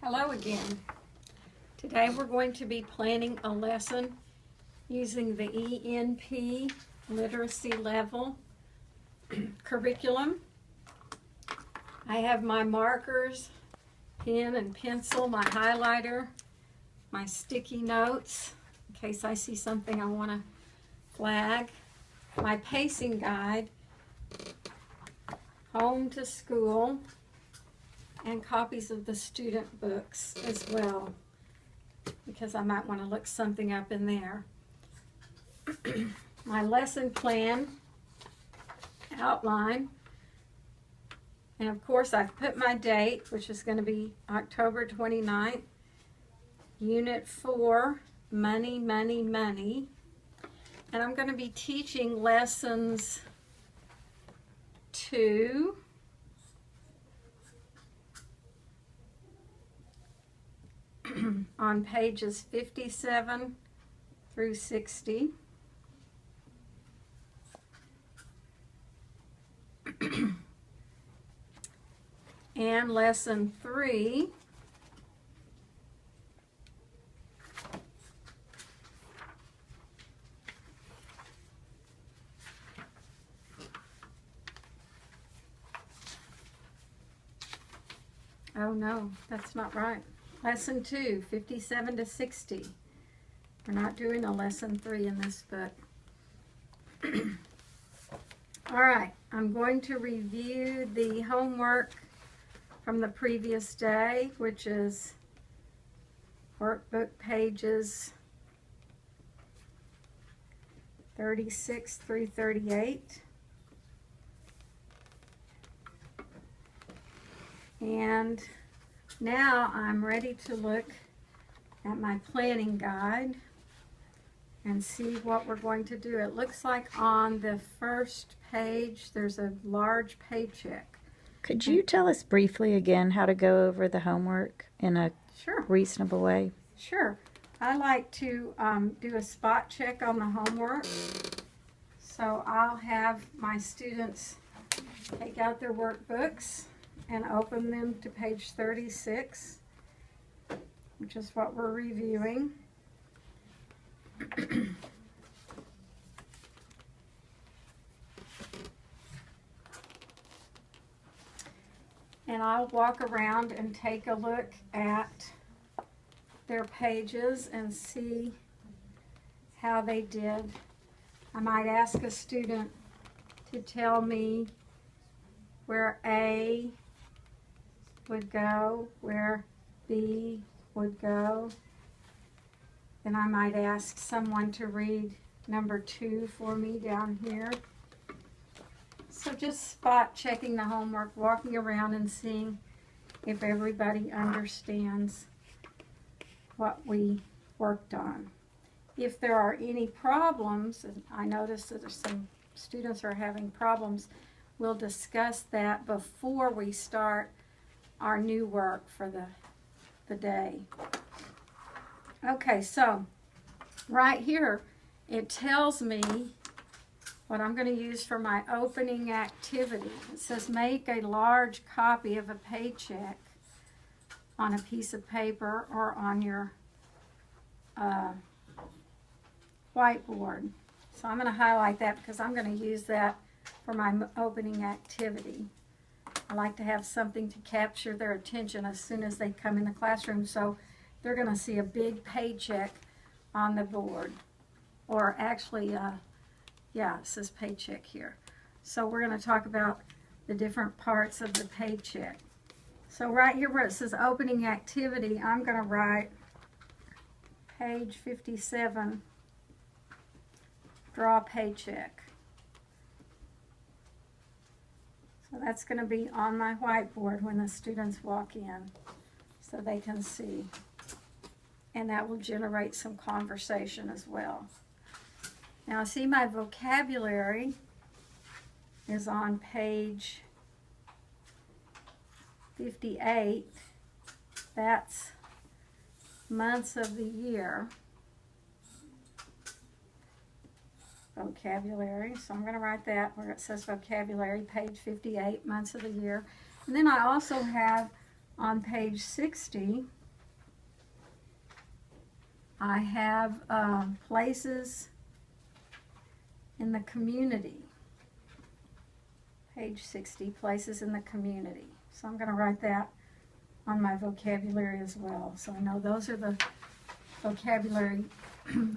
Hello again. Today we're going to be planning a lesson using the ENP literacy level curriculum. I have my markers, pen and pencil, my highlighter, my sticky notes in case I see something I want to flag, my pacing guide, home to school, and copies of the student books as well, because I might want to look something up in there. My lesson plan outline, and of course I've put my date, which is going to be October 29th, Unit 4, Money, Money, Money, and I'm going to be teaching lessons 2, on pages 57 through 60. And lesson 3 oh no, that's not right. Lesson 2, 57 to 60. We're not doing a lesson 3 in this book. All right, I'm going to review the homework from the previous day, which is workbook pages 36 through 38. And now I'm ready to look at my planning guide and see what we're going to do. It looks like on the first page there's a large paycheck. Could you tell us briefly again how to go over the homework in a reasonable way? Sure. I like to do a spot check on the homework. So I'll have my students take out their workbooks and open them to page 36, which is what we're reviewing. And I'll walk around and take a look at their pages and see how they did. I might ask a student to tell me where A would go, where B would go. Then I might ask someone to read number 2 for me down here. So just spot checking the homework, walking around and seeing if everybody understands what we worked on. If there are any problems, and I notice that some students are having problems, we'll discuss that before we start our new work for the day. Okay, so right here it tells me what I'm going to use for my opening activity. It says make a large copy of a paycheck on a piece of paper or on your whiteboard. So I'm going to highlight that because I'm going to use that for my opening activity. I like to have something to capture their attention as soon as they come in the classroom, so they're going to see a big paycheck on the board. Or actually, yeah, it says paycheck here. So we're going to talk about the different parts of the paycheck. So right here where it says opening activity, I'm going to write page 57, draw paycheck. So that's going to be on my whiteboard when the students walk in so they can see. And that will generate some conversation as well. Now see, my vocabulary is on page 58. That's months of the year. Vocabulary. So I'm going to write that where it says vocabulary, page 58, months of the year. And then I also have on page 60 I have places in the community. Page 60, places in the community. So I'm going to write that on my vocabulary as well. So I know those are the vocabulary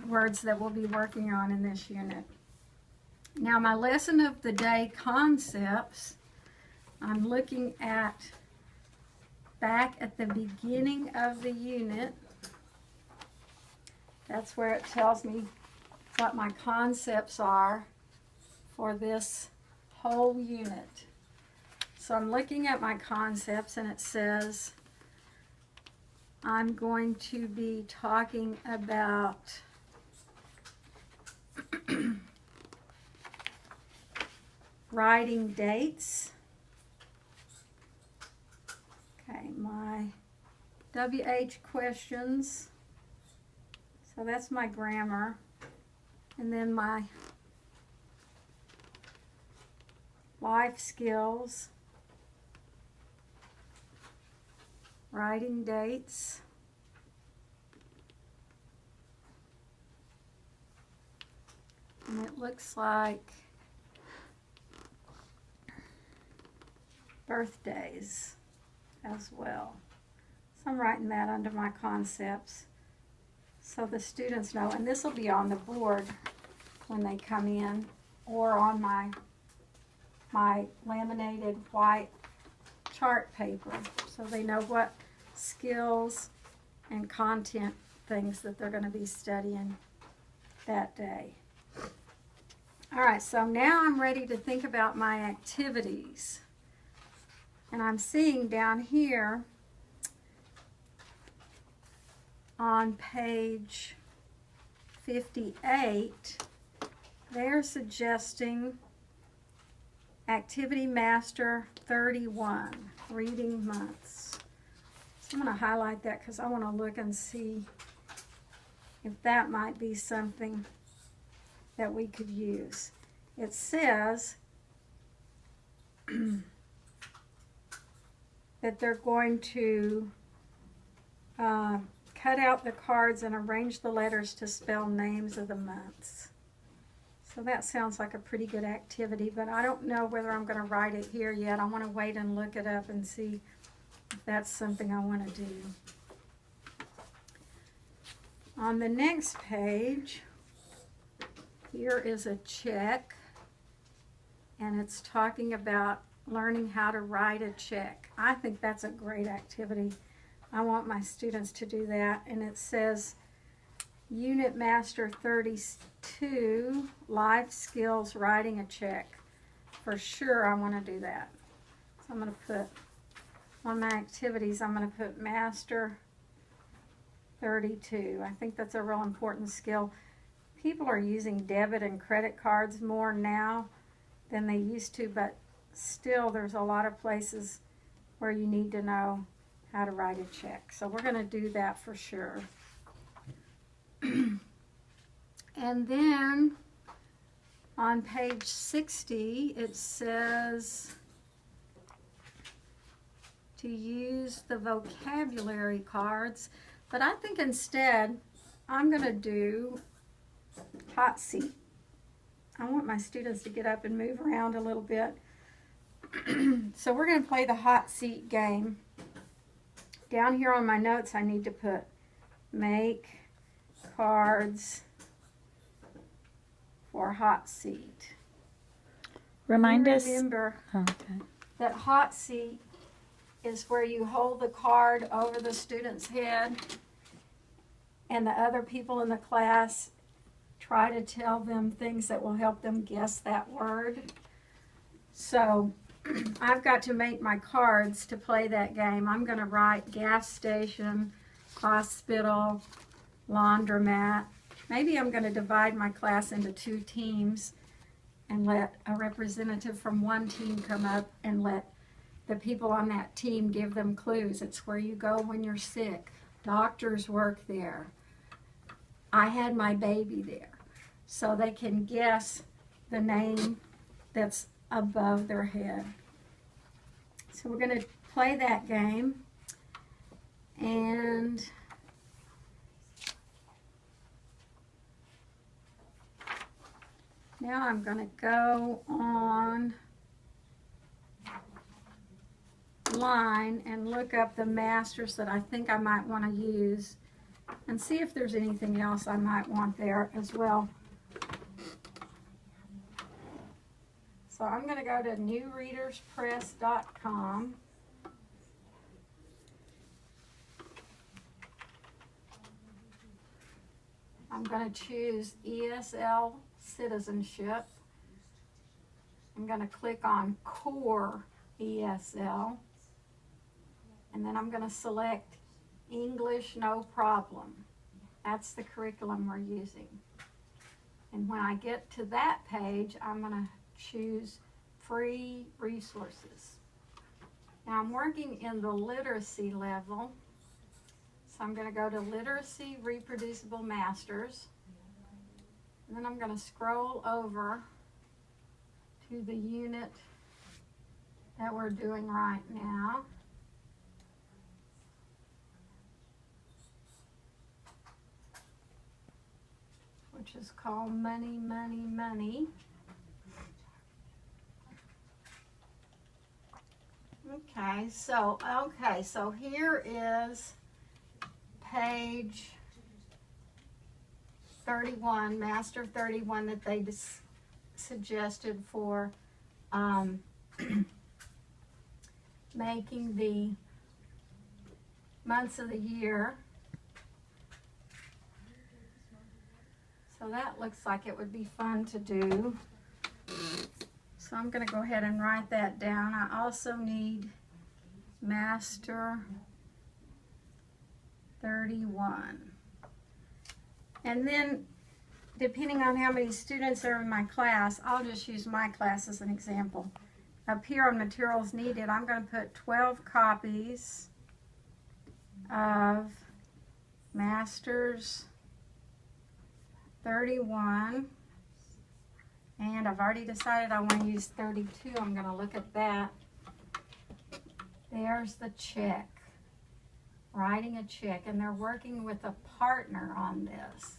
words that we'll be working on in this unit. Now my lesson of the day concepts, I'm looking at back at the beginning of the unit. That's where it tells me what my concepts are for this whole unit. So I'm looking at my concepts and it says I'm going to be talking about writing dates. Okay, my WH questions. So that's my grammar. And then my life skills, writing dates, and it looks like birthdays as well. So I'm writing that under my concepts so the students know, and this will be on the board when they come in or on my laminated white chart paper, so they know what skills and content things that they're going to be studying that day. All right, so now I'm ready to think about my activities. And I'm seeing down here on page 58, they're suggesting Activity Master 31, reading months. So I'm going to highlight that because I want to look and see if that might be something that we could use. It says that they're going to cut out the cards and arrange the letters to spell names of the months. So that sounds like a pretty good activity, but I don't know whether I'm going to write it here yet. I want to wait and look it up and see if that's something I want to do. On the next page, here is a check, and it's talking about learning how to write a check. I think that's a great activity. I want my students to do that, and it says Unit Master 32, Life Skills, Writing a Check. For sure I want to do that. So I'm going to put, on my activities, I'm going to put Master 32. I think that's a real important skill. People are using debit and credit cards more now than they used to, but still there's a lot of places where you need to know how to write a check. So we're going to do that for sure. And then on page 60 it says to use the vocabulary cards, but I think instead I'm going to do hot seat. I want my students to get up and move around a little bit. So we're going to play the hot seat game. Down here on my notes I need to put make cards for hot seat. Remind us. Remember okay. that hot seat is where you hold the card over the student's head and the other people in the class try to tell them things that will help them guess that word. So I've got to make my cards to play that game. I'm going to write gas station, hospital, laundromat. Maybe I'm going to divide my class into 2 teams and let a representative from one team come up and let the people on that team give them clues. It's where you go when you're sick. Doctors work there. I had my baby there. So they can guess the name that's above their head. So we're going to play that game, and Now I'm going to go on line and look up the masters that I think I might want to use and see if there's anything else I might want there as well. So I'm going to go to newreaderspress.com. I'm going to choose ESL Citizenship. I'm going to click on Core ESL. And then I'm going to select English No Problem. That's the curriculum we're using. And when I get to that page, I'm going to choose Free Resources. Now I'm working in the literacy level. So I'm going to go to Literacy Reproducible Masters. And then I'm going to scroll over to the unit that we're doing right now. Which is called Money, Money, Money. Okay, so here is page 31, Master 31, that they suggested for making the months of the year. So that looks like it would be fun to do. So I'm going to go ahead and write that down. I also need Master 31. And then, depending on how many students are in my class, I'll just use my class as an example. Up here on materials needed, I'm going to put 12 copies of Masters 31. And I've already decided I want to use 32. I'm going to look at that. There's the check. Writing a check. And they're working with a partner on this.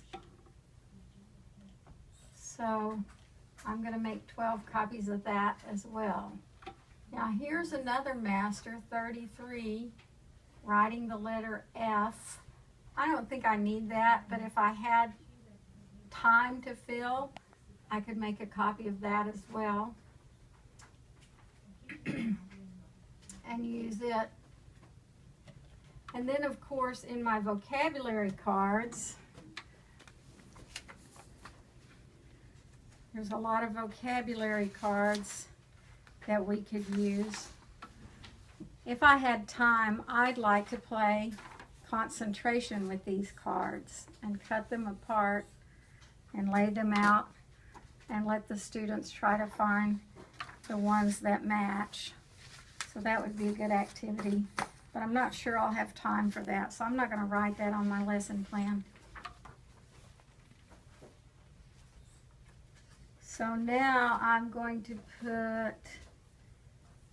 So I'm going to make 12 copies of that as well. Now here's another Master 33. Writing the letter F. I don't think I need that, but if I had time to fill, I could make a copy of that as well and use it. And then, of course, in my vocabulary cards, there's a lot of vocabulary cards that we could use. If I had time, I'd like to play concentration with these cards and cut them apart and lay them out and let the students try to find the ones that match. So that would be a good activity. But I'm not sure I'll have time for that, so I'm not going to write that on my lesson plan. So now I'm going to put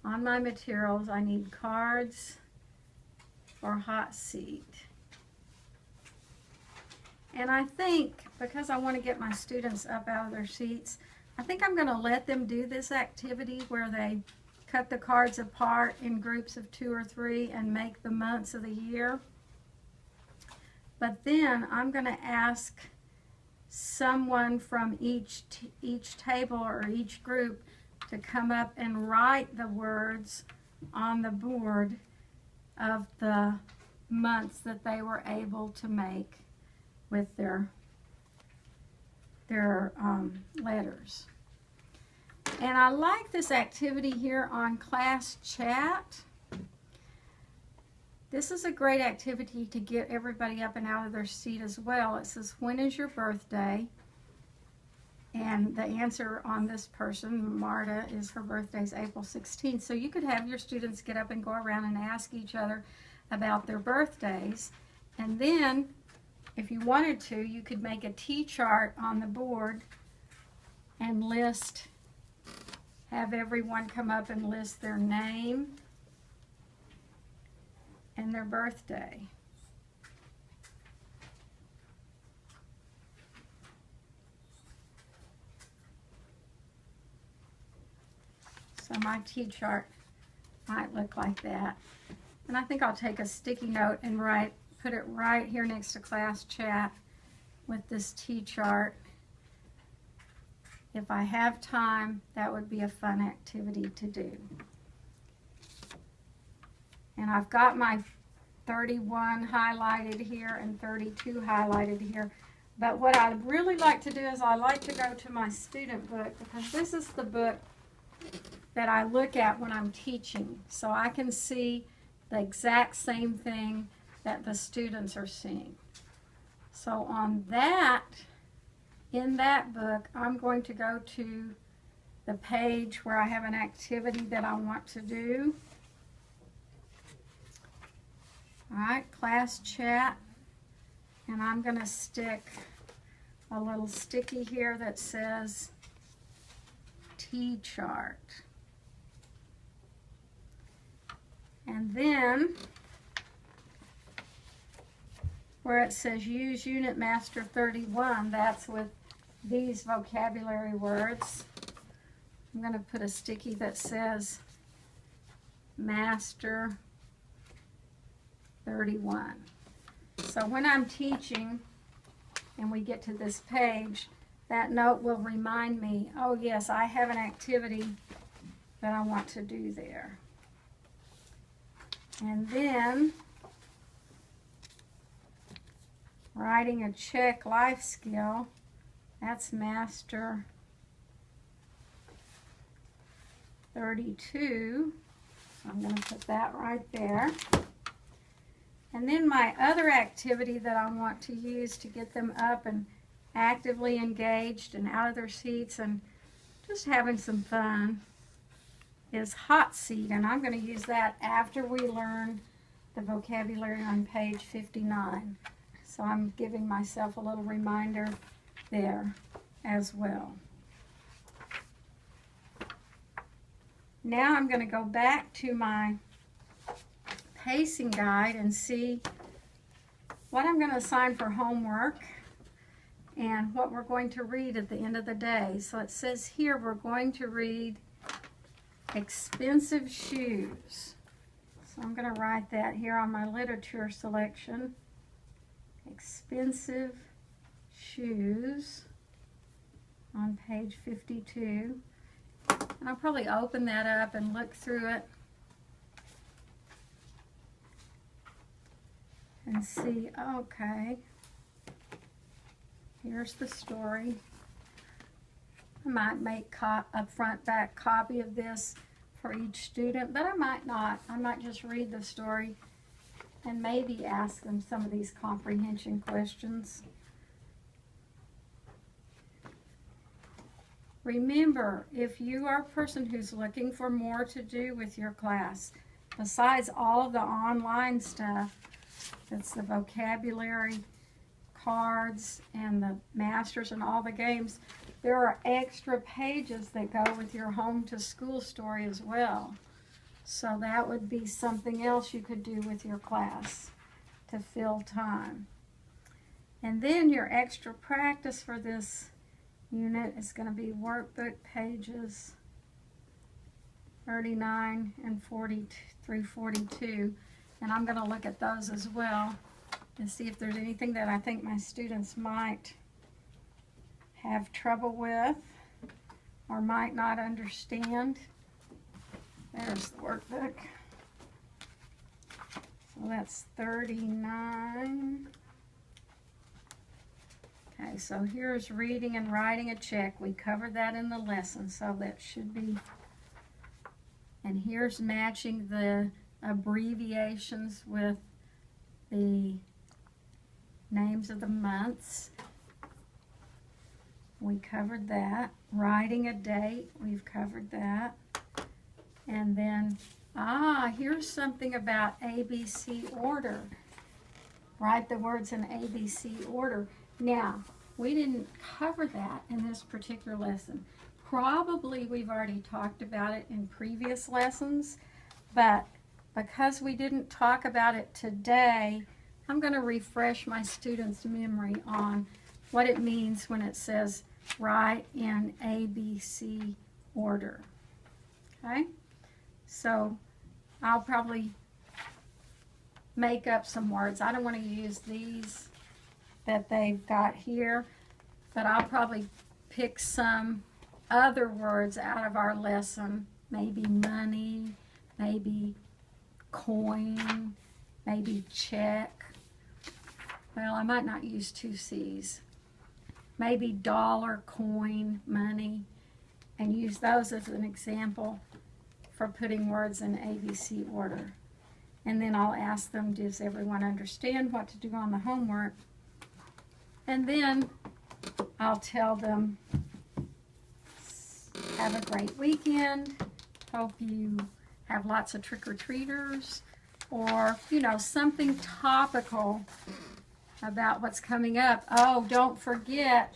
on my materials, I need cards for hot seat. And I think, because I want to get my students up out of their seats, I think I'm going to let them do this activity where they cut the cards apart in groups of 2 or 3 and make the months of the year. But then I'm going to ask someone from each table or each group to come up and write the words on the board of the months that they were able to make with their letters. And I like this activity here on Class Chat. This is a great activity to get everybody up and out of their seat as well. It says, when is your birthday? And the answer on this person, Marta, is her birthday is April 16th. So you could have your students get up and go around and ask each other about their birthdays. And then, if you wanted to, you could make a T-chart on the board and have everyone come up and list their name and their birthday. So my T-chart might look like that. And I think I'll take a sticky note and put it right here next to class chat with this T-chart. If I have time, that would be a fun activity to do. And I've got my 31 highlighted here and 32 highlighted here. But what I'd really like to do is I like to go to my student book, because this is the book that I look at when I'm teaching. So I can see the exact same thing that the students are seeing. So on that, in that book, I'm going to go to the page where I have an activity that I want to do. All right, class chat, and I'm going to stick a little sticky here that says T-chart. And then where it says use Unit Master 31, that's with these vocabulary words. I'm going to put a sticky that says Master 31. So when I'm teaching and we get to this page, that note will remind me, oh yes, I have an activity that I want to do there. And then writing a check life skill, that's Master 32. So I'm going to put that right there. And then my other activity that I want to use to get them up and actively engaged and out of their seats and just having some fun is hot seat. And I'm going to use that after we learn the vocabulary on page 59. So I'm giving myself a little reminder there as well. Now I'm going to go back to my pacing guide and see what I'm going to assign for homework and what we're going to read at the end of the day. So it says here we're going to read expensive shoes. So I'm going to write that here on my literature selection. Expensive shoes on page 52. And I'll probably open that up and look through it and see, okay, here's the story. I might make a front back copy of this for each student, but I might not. I might just read the story and maybe ask them some of these comprehension questions. Remember, if you are a person who's looking for more to do with your class, besides all of the online stuff, that's the vocabulary cards and the masters and all the games, there are extra pages that go with your home to school story as well. So that would be something else you could do with your class to fill time. And then your extra practice for this unit is going to be workbook pages 39 and 40 through 42. And I'm going to look at those as well and see if there's anything that I think my students might have trouble with or might not understand. There's the workbook. So that's 39. Okay, so here's reading and writing a check. We covered that in the lesson, so that should be. And here's matching the abbreviations with the names of the months. We covered that. Writing a date, we've covered that. And then, here's something about ABC order. Write the words in ABC order. Now, we didn't cover that in this particular lesson. Probably we've already talked about it in previous lessons, but because we didn't talk about it today, I'm going to refresh my students' memory on what it means when it says write in ABC order. Okay? So I'll probably make up some words. I don't want to use these that they've got here, but I'll probably pick some other words out of our lesson. Maybe money, maybe coin, maybe check. Well, I might not use two C's. Maybe dollar, coin, money, and use those as an example for putting words in ABC order. And then I'll ask them, does everyone understand what to do on the homework? And then I'll tell them, have a great weekend. Hope you have lots of trick-or-treaters, or, you know, something topical about what's coming up. Oh, don't forget,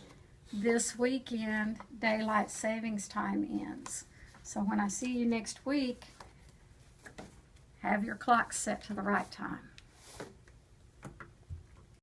this weekend, daylight savings time ends. So when I see you next week, have your clock set to the right time.